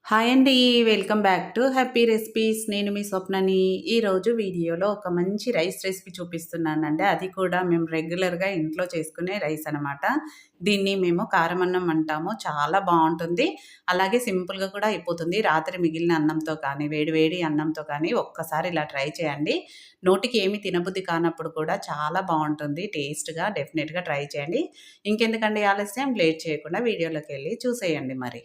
Hi అండి. Welcome back to happy recipes. నేను మీ స్వప్నని. ఈరోజు వీడియోలో ఒక మంచి రైస్ రెసిపీ చూపిస్తున్నానండి. అది కూడా మేము రెగ్యులర్‌గా ఇంట్లో చేసుకునే రైస్ అనమాట. దీన్ని మేము కారమన్నం అంటాము. చాలా బావుంటుంది. అలాగే సింపుల్‌గా కూడా అయిపోతుంది. రాత్రి మిగిలిన అన్నంతో కానీ, వేడి వేడి అన్నంతో కానీ ఒక్కసారి ఇలా ట్రై చేయండి. నోటికి ఏమి తినబుద్ధి కానప్పుడు కూడా చాలా బావుంటుంది. టేస్ట్‌గా డెఫినిట్‌గా ట్రై చేయండి. ఇంకెందుకండి ఆలస్యం, లేట్ చేయకుండా వీడియోలోకెళ్ళి చూసేయండి మరి.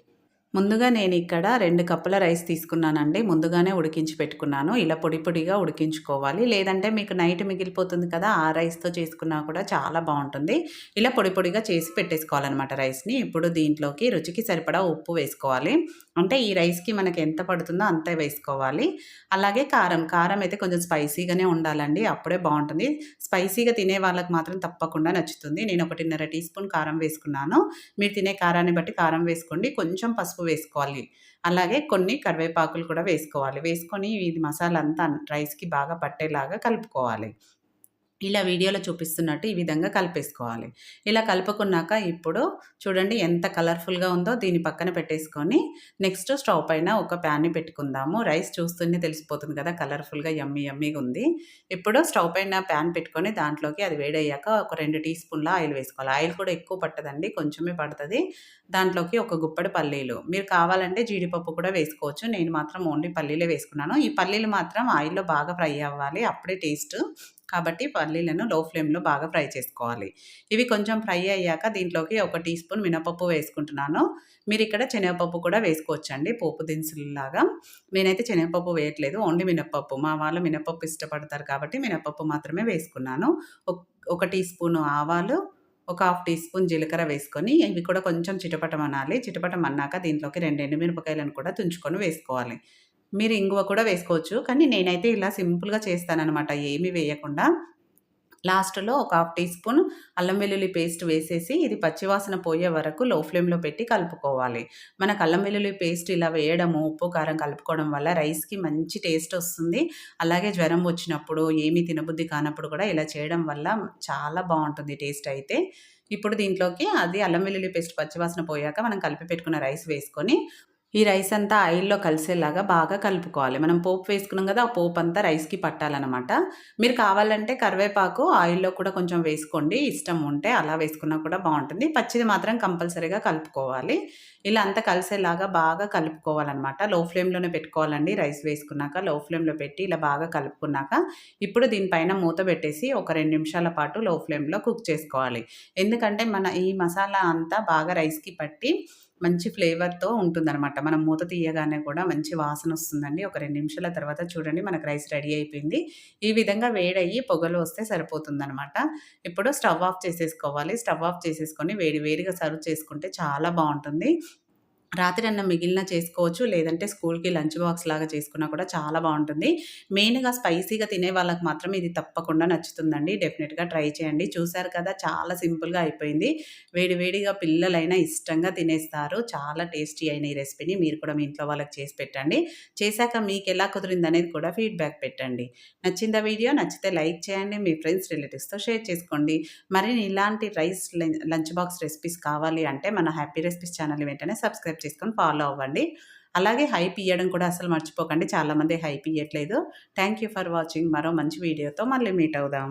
ముందుగా నేనిక్కడ 2 కప్పుల రైస్ తీసుకున్నానండి. ముందుగానే ఉడికించి పెట్టుకున్నాను. ఇలా పొడి పొడిగా ఉడికించుకోవాలి. లేదంటే మీకు నైట్ మిగిలిపోతుంది కదా! ఆ రైస్‌తో చేసుకున్నా కూడా చాలా బావుంటుంది. ఇలా పొడి పొడిగా చేసి పెట్టేసుకోవాలనమాట రైస్‌ని. ఇప్పుడు దీంట్లోకి రుచికి సరిపడా ఉప్పు వేసుకోవాలి. అంటే ఈ రైస్‌కి మనకి ఎంత పడుతుందో అంతే వేసుకోవాలి. అలాగే కారం. కారం అయితే కొంచెం స్పైసీగానే ఉండాలండి. అప్పుడే బావుంటుంది. స్పైసీగా తినే వాళ్ళకి మాత్రం తప్పకుండా నచ్చుతుంది. నేను 1.5 టీ స్పూన్ కారం వేసుకున్నాను. మీరు తినే కారాన్ని బట్టి కారం వేసుకోండి. కొంచెం పసుపు వేసుకోవాలి. అలాగే కొన్ని కరివేపాకులు కూడా వేసుకోవాలి. వేసుకొని ఇది మసాలా అంతా రైస్‌కి బాగా పట్టేలాగా కలుపుకోవాలి. ఇలా వీడియోలో చూపిస్తున్నట్టు ఈ విధంగా కలిపేసుకోవాలి. ఇలా కలుపుకున్నాక ఇప్పుడు చూడండి ఎంత కలర్‌ఫుల్‌గా ఉందో దీన్ని పక్కన పెట్టేసుకొని నెక్స్ట్ స్టవ్ పైన ఒక ప్యాన్‌ని పెట్టుకుందాము. రైస్ చూస్తూనే తెలిసిపోతుంది కదా! కలర్‌ఫుల్‌గా యమ్మీ యమ్మీగా ఉంది. ఇప్పుడు స్టవ్ పైన ప్యాన్ పెట్టుకొని దాంట్లోకి అది వేడయ్యాక ఒక 2 టీ స్పూన్ల ఆయిల్ వేసుకోవాలి. ఆయిల్ కూడా ఎక్కువ పట్టదండి. కొంచెమే పడతది. దాంట్లోకి ఒక గుప్పెడు పల్లీలు. మీరు కావాలంటే జీడిపప్పు కూడా వేసుకోవచ్చు. నేను మాత్రం ఓన్లీ పల్లీలే వేసుకున్నాను. ఈ పల్లీలు మాత్రం ఆయిల్‌లో బాగా ఫ్రై అవ్వాలి. అప్పుడే టేస్ట్. కాబట్టి పల్లీలను లో ఫ్లేమ్‌లో బాగా ఫ్రై చేసుకోవాలి. ఇవి కొంచెం ఫ్రై అయ్యాక దీంట్లోకి ఒక టీ స్పూన్ మినపప్పు వేసుకుంటున్నాను. మీరిక్కడ శనగపప్పు కూడా వేసుకోవచ్చండి పోపు దినుసుల్లాగా. నేనైతే శనగపప్పు వేయట్లేదు. ఓన్లీ మినపప్పు. మా వాళ్ళు మినపప్పు ఇష్టపడతారు కాబట్టి మినపప్పు మాత్రమే వేసుకున్నాను. ఒక టీ స్పూను ఆవాలు, ఒక హాఫ్ టీ స్పూన్ జీలకర్ర వేసుకొని ఇవి కూడా కొంచెం చిటపటమనాలి. చిటపటమన్నాక దీంట్లోకి 2 ఎండుమిరపకాయలను కూడా తుంచుకొని వేసుకోవాలి. మీరు ఇంగువ కూడా వేసుకోవచ్చు. కానీ నేనైతే ఇలా సింపుల్‌గా చేస్తాననమాట. ఏమి వేయకుండా. లాస్ట్‌లో ఒక హాఫ్ టీ స్పూన్ అల్లం వెల్లుల్లి పేస్ట్ వేసేసి ఇది పచ్చివాసన పోయే వరకు లో ఫ్లేమ్‌లో పెట్టి కలుపుకోవాలి. మనకు అల్లం వెల్లుల్లి పేస్ట్ ఇలా వేయడము, ఉప్పు, కారం కలుపుకోవడం వల్ల రైస్‌కి మంచి టేస్ట్ ఒస్తుంది. అలాగే జ్వరం వచ్చినప్పుడు, ఏమి తినబుద్ధి కానప్పుడు కూడా ఇలా చేయడం వల్ల చాలా బావుంటుంది టేస్ట్ అయితే. ఇప్పుడు దీంట్లోకి అది అల్లం వెల్లుల్లి పేస్ట్ పచ్చివాసన పోయాక మనం కలిపి పెట్టుకున్న రైస్ వేసుకొని ఈ రైస్ అంతా ఆయిల్‌లో కలిసేలాగా బాగా కలుపుకోవాలి. మనం పోపు వేసుకున్నాం గదా! ఆ పోపంతా రైస్‌కి పట్టాలనమాట. మీరు కావాలంటే కరివేపాకు ఆయిల్‌లో కూడా కొంచెం వేసుకోండి. ఇష్టం ఉంటే అలా వేసుకున్నా కూడా బావుంటుంది. పచ్చిది మాత్రం కంపల్సరీగా కలుపుకోవాలి. ఇలా అంతా కలిసేలాగా బాగా కలుపుకోవాలనమాట. లో ఫ్లేమ్‌లోనే పెట్టుకోవాలండి రైస్ వేసుకున్నాక. లో ఫ్లేమ్‌లో పెట్టి ఇలా బాగా కలుపుకున్నాక, ఇప్పుడు దీనిపైన మూత పెట్టేసి ఒక 2 నిమిషాల పాటు లో ఫ్లేమ్‌లో కుక్ చేసుకోవాలి. ఎందుకంటే ఈ మసాలా అంతా బాగా రైస్‌కి పట్టి మంచి ఫ్లేవర్‌తో ఉంటుందనమాట. మనం మూత తీయగానే కూడా మంచి వాసనొస్తుందండి. ఒక 2 నిమిషాల తర్వాత చూడండి మనకు రైస్ రెడీ అయిపోయింది. ఈ విధంగా వేడయ్యి పొగలు వస్తే సరిపోతుందనమాట. ఇప్పుడు స్టవ్ ఆఫ్ చేసేసుకోవాలి. స్టవ్ ఆఫ్ చేసేసుకొని వేడి వేడిగా సర్వ్ చేసుకుంటే చాలా బావుంటుంది. రాత్రి అన్నం మిగిలిన చేసుకోవచ్చు. లేదంటే స్కూల్‌కి లంచ్ బాక్స్ లాగా చేసుకున్నా కూడా చాలా బావుంటుంది. మెయిన్‌గా స్పైసీగా తినే వాళ్ళకి మాత్రం ఇది తప్పకుండా నచ్చుతుందండి. డెఫినిట్‌గా ట్రై చేయండి. చూసారు కదా! చాలా సింపుల్‌గా అయిపోయింది. వేడి వేడిగా పిల్లలైనా ఇష్టంగా తినేస్తారు. చాలా టేస్టీ అయిన ఈ రెసిపీని మీరు కూడా మీ ఇంట్లో వాళ్ళకి చేసి పెట్టండి. చేశాక మీకెలా కుదిరిందనేది కూడా ఫీడ్‌బ్యాక్ పెట్టండి. నచ్చిందా వీడియో? నచ్చితే లైక్ చేయండి. మీ ఫ్రెండ్స్, రిలేటివ్స్‌తో షేర్ చేసుకోండి. మరిన్ని ఇలాంటి లంచ్ బాక్స్ రెసిపీస్ కావాలి అంటే మన హ్యాపీ రెసిపీస్ ఛానల్‌ని వెంటనే సబ్స్క్రైబ్ చేసుకొని ఫాలో అవ్వండి. అలాగే హైప్ ఇయ్యడం కూడా అస్సలు మర్చిపోకండి. చాలామంది హైప్ ఇయ్యట్లేదు. Thank you for watching. మరో మంచి వీడియోతో మళ్ళీ మీట్ అవుదాం.